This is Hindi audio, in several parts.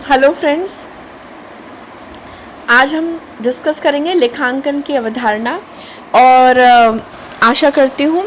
हेलो फ्रेंड्स, आज हम डिस्कस करेंगे लेखांकन की अवधारणा और आशा करती हूँ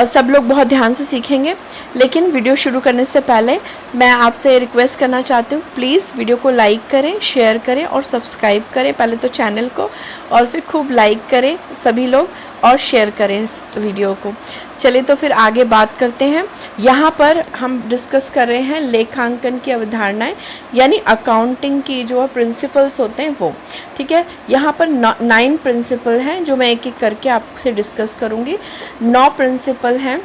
सब लोग बहुत ध्यान से सीखेंगे। लेकिन वीडियो शुरू करने से पहले मैं आपसे रिक्वेस्ट करना चाहती हूँ, प्लीज़ वीडियो को लाइक करें, शेयर करें और सब्सक्राइब करें पहले तो चैनल को, और फिर खूब लाइक करें सभी लोग और शेयर करें इस वीडियो को। चलिए तो फिर आगे बात करते हैं। यहाँ पर हम डिस्कस कर रहे हैं लेखांकन की अवधारणाएं, यानी अकाउंटिंग की जो प्रिंसिपल्स होते हैं वो। ठीक है, यहाँ पर 9 प्रिंसिपल हैं जो मैं एक एक करके आपसे डिस्कस करूँगी। 9 प्रिंसिपल हैं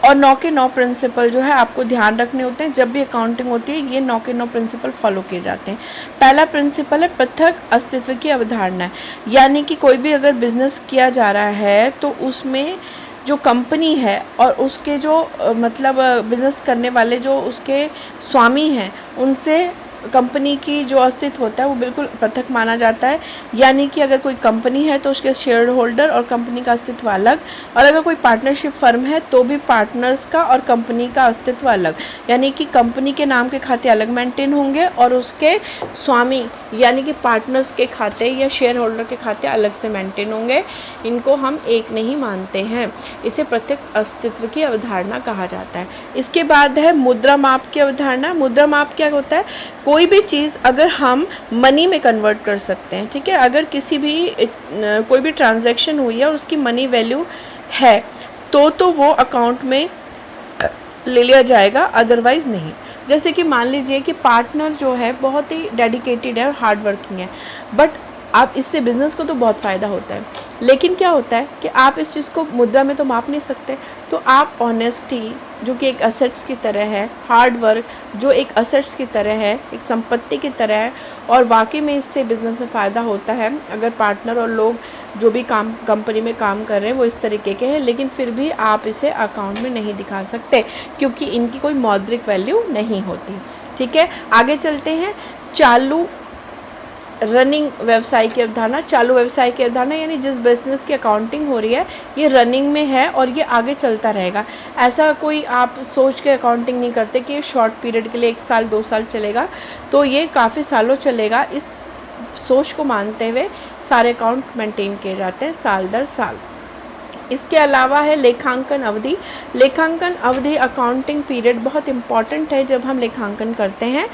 और 9 के 9 प्रिंसिपल जो है आपको ध्यान रखने होते हैं जब भी अकाउंटिंग होती है। ये 9 के 9 प्रिंसिपल फॉलो किए जाते हैं। पहला प्रिंसिपल है पृथक अस्तित्व की अवधारणा, यानी कि कोई भी अगर बिजनेस किया जा रहा है तो उसमें जो कंपनी है और उसके जो मतलब बिजनेस करने वाले जो उसके स्वामी हैं, उनसे कंपनी की जो अस्तित्व होता है वो बिल्कुल पृथक माना जाता है। यानी कि अगर कोई कंपनी है तो उसके शेयर होल्डर और कंपनी का अस्तित्व अलग, और अगर कोई पार्टनरशिप फर्म है तो भी पार्टनर्स का और कंपनी का अस्तित्व अलग। यानी कि कंपनी के नाम के खाते अलग मेंटेन होंगे और उसके स्वामी यानी कि पार्टनर्स के खाते या शेयर होल्डर के खाते अलग से मेंटेन होंगे। इनको हम एक नहीं मानते हैं। इसे पृथक अस्तित्व की अवधारणा कहा जाता है। इसके बाद है मुद्रा माप की अवधारणा। मुद्रा माप क्या होता है? कोई भी चीज़ अगर हम मनी में कन्वर्ट कर सकते हैं, ठीक है, अगर किसी भी कोई भी ट्रांजैक्शन हुई है और उसकी मनी वैल्यू है तो वो अकाउंट में ले लिया जाएगा, अदरवाइज नहीं। जैसे कि मान लीजिए कि पार्टनर जो है बहुत ही डेडिकेटेड है और हार्ड वर्किंग है, बट आप इससे बिज़नेस को तो बहुत फ़ायदा होता है, लेकिन क्या होता है कि आप इस चीज़ को मुद्रा में तो माप नहीं सकते। तो आप ऑनेस्टी जो कि एक असेट्स की तरह है, हार्ड वर्क जो एक असेट्स की तरह है, एक संपत्ति की तरह है, और वाकई में इससे बिज़नेस में फ़ायदा होता है अगर पार्टनर और लोग जो भी काम कंपनी में काम कर रहे हैं वो इस तरीके के हैं, लेकिन फिर भी आप इसे अकाउंट में नहीं दिखा सकते क्योंकि इनकी कोई मौद्रिक वैल्यू नहीं होती। ठीक है, आगे चलते हैं। चालू रनिंग व्यवसाय की अवधारणा। चालू व्यवसाय की अवधारणा यानी जिस बिजनेस की अकाउंटिंग हो रही है ये रनिंग में है और ये आगे चलता रहेगा। ऐसा कोई आप सोच के अकाउंटिंग नहीं करते कि ये शॉर्ट पीरियड के लिए 1 साल 2 साल चलेगा, तो ये काफ़ी सालों चलेगा। इस सोच को मानते हुए सारे अकाउंट मेंटेन किए जाते हैं साल दर साल। इसके अलावा है लेखांकन अवधि। लेखांकन अवधि अकाउंटिंग पीरियड बहुत इम्पॉर्टेंट है। जब हम लेखांकन करते हैं,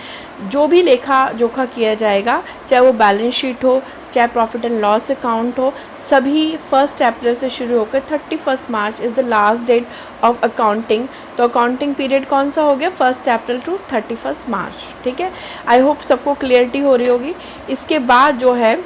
जो भी लेखा जोखा किया जाएगा, चाहे वो बैलेंस शीट हो, चाहे प्रॉफिट एंड लॉस अकाउंट हो, सभी 1 अप्रैल से शुरू होकर 31 March is the last date of accounting. तो अकाउंटिंग पीरियड कौन सा हो गया? 1 अप्रैल टू 31 मार्च। ठीक है, आई होप सबको क्लियरिटी हो रही होगी। इसके बाद जो है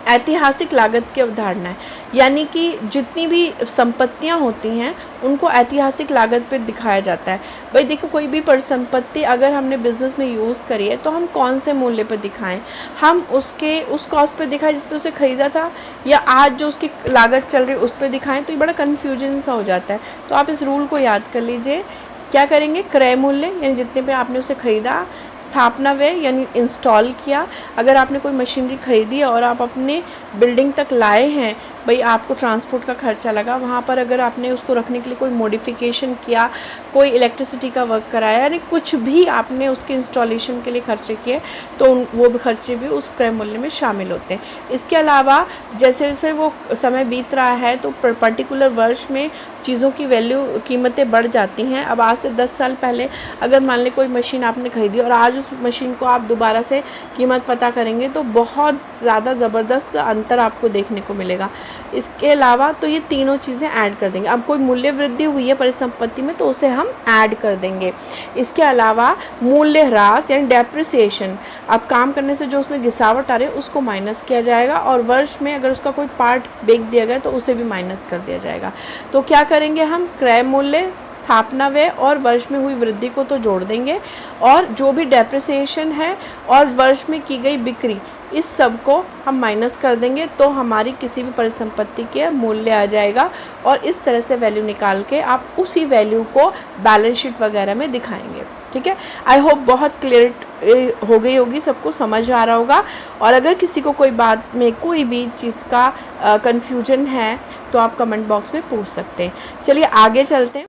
ऐतिहासिक लागत की अवधारणा है, यानी कि जितनी भी संपत्तियां होती हैं उनको ऐतिहासिक लागत पे दिखाया जाता है। भाई देखो, कोई भी परिसंपत्ति अगर हमने बिजनेस में यूज़ करी है तो हम कौन से मूल्य पर दिखाएं? हम उसके उस कॉस्ट पे दिखाएं जिस पे उसे ख़रीदा था, या आज जो उसकी लागत चल रही है उस पर दिखाएं? तो ये बड़ा कन्फ्यूजन सा हो जाता है। तो आप इस रूल को याद कर लीजिए। क्या करेंगे? क्रय मूल्य यानी जितने पे आपने उसे ख़रीदा, स्थापना व्यय यानी इंस्टॉल किया। अगर आपने कोई मशीनरी खरीदी और आप अपने बिल्डिंग तक लाए हैं, भाई आपको ट्रांसपोर्ट का खर्चा लगा, वहाँ पर अगर आपने उसको रखने के लिए कोई मॉडिफिकेशन किया, कोई इलेक्ट्रिसिटी का वर्क कराया, यानी कुछ भी आपने उसके इंस्टॉलेशन के लिए खर्चे किए, तो वो भी खर्चे भी उस क्रय मूल्य में शामिल होते हैं। इसके अलावा जैसे जैसे वो समय बीत रहा है तो पर्टिकुलर वर्ष में चीज़ों की वैल्यू कीमतें बढ़ जाती हैं। अब आज से 10 साल पहले अगर मान लें कोई मशीन आपने खरीदी और आज उस मशीन को आप दोबारा से कीमत पता करेंगे तो बहुत ज़्यादा ज़बरदस्त अंतर आपको देखने को मिलेगा। इसके अलावा तो ये तीनों चीज़ें ऐड कर देंगे। अब कोई मूल्य वृद्धि हुई है परिसंपत्ति में तो उसे हम ऐड कर देंगे। इसके अलावा मूल्य ह्रास यानी डेप्रिसिएशन, अब काम करने से जो उसमें गिरावट आ रही है उसको माइनस किया जाएगा, और वर्ष में अगर उसका कोई पार्ट बेच दिया गया तो उसे भी माइनस कर दिया जाएगा। तो क्या करेंगे हम? क्रय मूल्य, स्थापना व्यय और वर्ष में हुई वृद्धि को तो जोड़ देंगे, और जो भी डेप्रिसिएशन है और वर्ष में की गई बिक्री, इस सब को हम माइनस कर देंगे तो हमारी किसी भी परिसंपत्ति के मूल्य आ जाएगा, और इस तरह से वैल्यू निकाल के आप उसी वैल्यू को बैलेंस शीट वगैरह में दिखाएंगे। ठीक है, आई होप बहुत क्लियर हो गई होगी, सबको समझ आ रहा होगा। और अगर किसी को कोई बात में कोई भी चीज़ का कन्फ्यूजन है तो आप कमेंट बॉक्स में पूछ सकते हैं। चलिए आगे चलते हैं।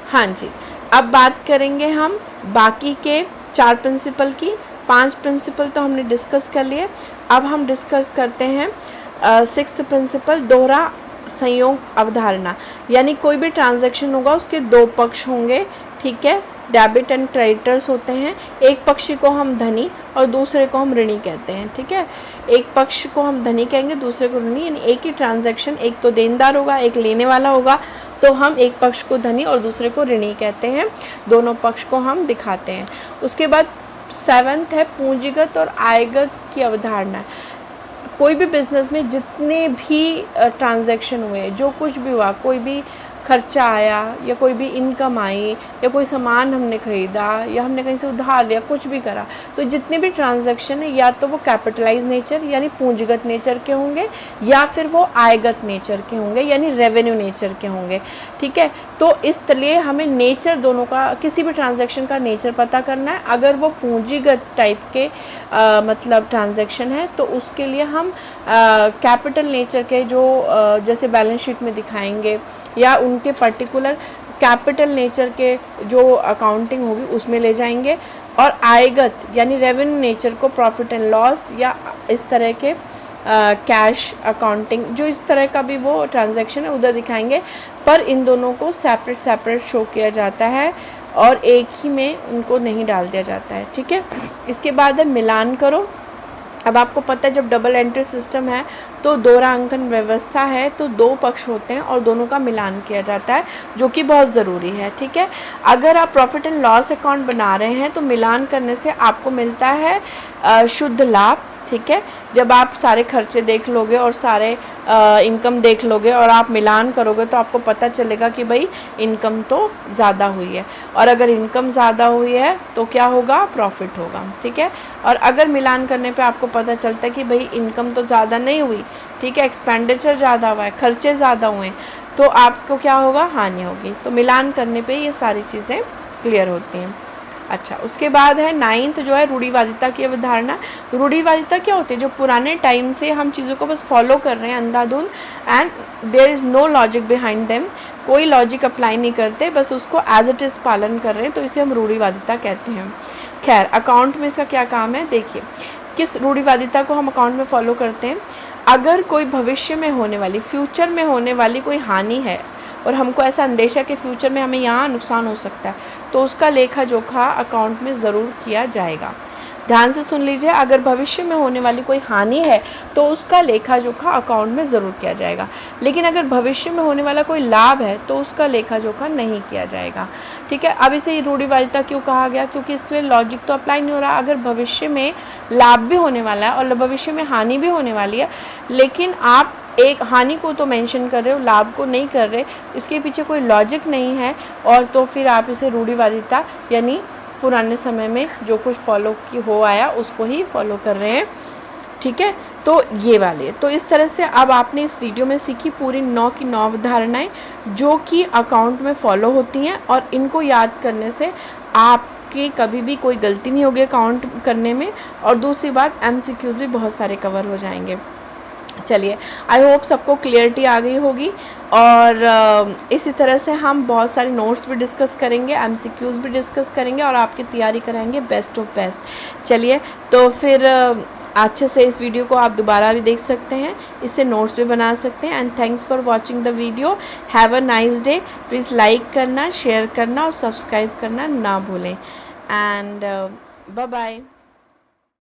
हाँ जी, अब बात करेंगे हम बाकी के 4 प्रिंसिपल की, 5 प्रिंसिपल तो हमने डिस्कस कर लिए। अब हम डिस्कस करते हैं 6th प्रिंसिपल, दोहरा संयोग अवधारणा। यानी कोई भी ट्रांजैक्शन होगा उसके 2 पक्ष होंगे, ठीक है। डेबिट एंड क्रेडिटर्स होते हैं। एक पक्षी को हम धनी और दूसरे को हम ऋणी कहते हैं, ठीक है। एक पक्ष को हम धनी कहेंगे, दूसरे को ऋणी, यानी एक ही ट्रांजैक्शन, एक तो देनदार होगा, एक लेने वाला होगा, तो हम एक पक्ष को धनी और दूसरे को ऋणी कहते हैं। दोनों पक्ष को हम दिखाते हैं। उसके बाद 7th है पूंजीगत और आयगत की अवधारणा। कोई भी बिजनेस में जितने भी ट्रांजैक्शन हुए, जो कुछ भी हुआ, कोई भी खर्चा आया या कोई भी इनकम आई या कोई सामान हमने ख़रीदा या हमने कहीं से उधार लिया, कुछ भी करा, तो जितने भी ट्रांजैक्शन है या तो वो कैपिटलाइज नेचर यानी पूंजीगत नेचर के होंगे या फिर वो आयगत नेचर के होंगे यानी रेवेन्यू नेचर के होंगे, ठीक है। तो इसलिए हमें नेचर दोनों का, किसी भी ट्रांजैक्शन का नेचर पता करना है। अगर वो पूंजीगत टाइप के मतलब ट्रांजैक्शन है तो उसके लिए हम कैपिटल नेचर के जो जैसे बैलेंस शीट में दिखाएंगे या उनके पर्टिकुलर कैपिटल नेचर के जो अकाउंटिंग होगी उसमें ले जाएंगे। और आयगत यानी रेवेन्यू नेचर को प्रॉफिट एंड लॉस या इस तरह के कैश अकाउंटिंग, जो इस तरह का भी वो ट्रांजैक्शन है उधर दिखाएंगे। पर इन दोनों को सेपरेट शो किया जाता है और एक ही में उनको नहीं डाल दिया जाता है, ठीक है। इसके बाद है मिलान करो। अब आपको पता है जब डबल एंट्री सिस्टम है तो दोहरा अंकन व्यवस्था है, तो 2 पक्ष होते हैं और दोनों का मिलान किया जाता है, जो कि बहुत ज़रूरी है, ठीक है। अगर आप प्रॉफिट एंड लॉस अकाउंट बना रहे हैं तो मिलान करने से आपको मिलता है शुद्ध लाभ, ठीक है। जब आप सारे खर्चे देख लोगे और सारे इनकम देख लोगे और आप मिलान करोगे तो आपको पता चलेगा कि भाई इनकम तो ज़्यादा हुई है, और अगर इनकम ज़्यादा हुई है तो क्या होगा, प्रॉफिट होगा, ठीक है। और अगर मिलान करने पे आपको पता चलता है कि भाई इनकम तो ज़्यादा नहीं हुई, ठीक है, एक्सपेंडिचर ज़्यादा हुआ है, खर्चे ज़्यादा हुए, तो आपको क्या होगा, हानि होगी। तो मिलान करने पे ये सारी चीज़ें क्लियर होती हैं। अच्छा, उसके बाद है 9th जो है रूढ़िवादिता की अवधारणा। रूढ़िवादिता क्या होती है, जो पुराने टाइम से हम चीज़ों को बस फॉलो कर रहे हैं अंधाधुंध, and there is no logic behind them, कोई लॉजिक अप्लाई नहीं करते, बस उसको एज इट इज़ पालन कर रहे हैं, तो इसे हम रूढ़िवादिता कहते हैं। खैर, अकाउंट में इसका क्या काम है, देखिए किस रूढ़िवादिता को हम अकाउंट में फॉलो करते हैं। अगर कोई भविष्य में होने वाली, फ्यूचर में होने वाली कोई हानि है और हमको ऐसा अंदेशा कि फ्यूचर में हमें यहाँ नुकसान हो सकता है, तो उसका लेखा जोखा अकाउंट में ज़रूर किया जाएगा। ध्यान से सुन लीजिए, अगर भविष्य में होने वाली कोई हानि है तो उसका लेखा जोखा अकाउंट में ज़रूर किया जाएगा। लेकिन अगर भविष्य में होने वाला कोई लाभ है तो उसका लेखा जोखा नहीं किया जाएगा, ठीक है। अब इसे रूढ़िवादिता क्यों कहा गया, क्योंकि इसके लिए लॉजिक तो अप्लाई नहीं हो रहा। अगर भविष्य में लाभ भी होने वाला है और भविष्य में हानि भी होने वाली है, लेकिन आप एक हानि को तो मेंशन कर रहे हो, लाभ को नहीं कर रहे, इसके पीछे कोई लॉजिक नहीं है, और तो फिर आप इसे रूढ़िवादिता यानी पुराने समय में जो कुछ फॉलो की हो आया उसको ही फॉलो कर रहे हैं, ठीक है। तो ये वाले, तो इस तरह से अब आपने इस वीडियो में सीखी पूरी 9 की 9 अवधारणाएं जो कि अकाउंट में फॉलो होती हैं, और इनको याद करने से आपकी कभी भी कोई गलती नहीं होगी अकाउंट करने में, और दूसरी बात MCQs भी बहुत सारे कवर हो जाएंगे। चलिए, आई होप सबको क्लियरिटी आ गई होगी, और इसी तरह से हम बहुत सारे नोट्स भी डिस्कस करेंगे, MCQs भी डिस्कस करेंगे और आपकी तैयारी कराएंगे बेस्ट ऑफ बेस्ट। चलिए, तो फिर अच्छे से इस वीडियो को आप दोबारा भी देख सकते हैं, इससे नोट्स भी बना सकते हैं। And thanks for watching the video. Have a nice day. Please like करना, शेयर करना और सब्सक्राइब करना ना भूलें। And bye bye.